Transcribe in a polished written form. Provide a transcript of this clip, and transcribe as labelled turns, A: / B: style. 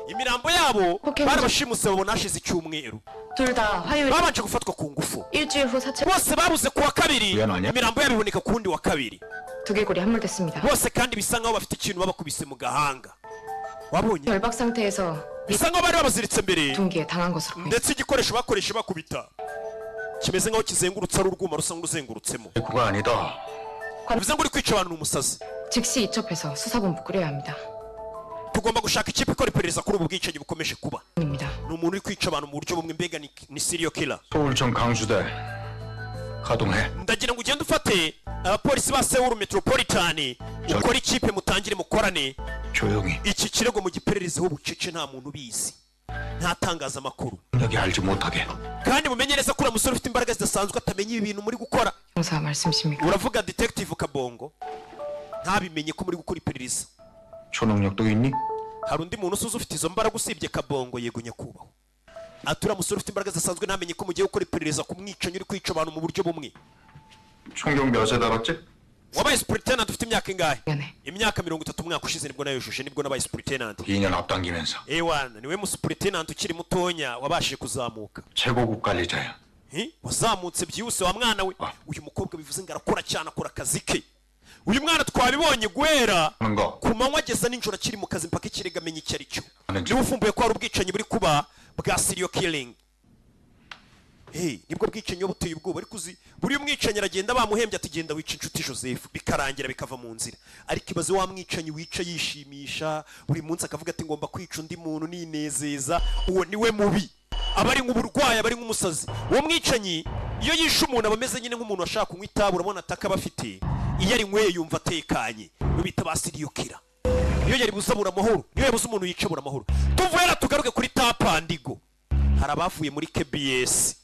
A: imirambo yabo barabashimuse babona hashize icyumweru babanje gufatwa ku ngufu bose babuze kuwa kabiri imirambo yabo iboneka ku wundi wa kabiri bose kandi bisa nkaho bafite ikintu babakubise mu gahanga wabonye bisa nkaho bari babaziritse mbere ndetse igikoresho bakoresha bakubita kimeze nkaho kizengurutse ari urwuma rusa nk'uruzengurutsemo bivuze ngo uri kwica abantu n'umusazi tugomba gushaka ikipe ikora iperereza kuri ubu bwicanyi bukomeje kuba ni umuntu uri kwica abantu mu buryo bumwe mbega ni serial killer ndagira ngo ugende ufate abapolisi ba Seoul Metropolitan ukora ikipe mutangire mukorane iki kirego mu gipererezeho bucece nta muntu ubizi nta tangaza makuru kandi mumenye neza ko uri umusore ufite imbaraga zidasanzwe atamenya ibintu muri gukora uravuga detective Kabongo ntabimenye ko muri gukora iperereza hari undi muntu usuze ufite izo mbaraga usibye Kabongo yego nyakubaho atura musore ufite imbaraga zidasanzwe ntamenye ko mugiye gukora iperereza ku mwicanyi uri kwica abantu mu buryo bumwe wabaye superintendent ufite imyaka ingahe imyaka 30 umwaka ushize nibwo nayoshuje nibwo nabaye superintendent ewana niwe mu superintendent ukiri mutonya wabashije kuzamuka wazamutse byihuse wa mwana we uyu mukobwa bivuze ngo arakora cyane akora akazi ke uyu mwana twabibonye guhera ku manywa ageza n'injoro akiri mu kazi mpaka ikirega amenye icyo ari cyo niba ufumbuye ko hari ubwicanyi buri kuba bwa serial killing nibwo bwicanyi buteye ubwoba ariko uzi buri mwicanyi aragenda bamuhembye ati genda wica inshuti Joseph bikarangira bikava mu nzira ariko ibaze wa mwicanyi wica yishimisha buri munsi akavuga ati ngomba kwica undi muntu ninezeza uwo niwe mubi abari nk'uburwayi abari nk'umusazi uwo mwicanyi iyo yishe umuntu abameze nyine nk'umuntu ashaka kunywa itabu urabona ataka bafite iyo ari nyweye yumva atekanye bita ba serial killer iyo yari buzabura amahoro niyo yabuze umuntu yicabura amahoro tuvuye tugaruke kuri tapandigo hari abavuye muri KBS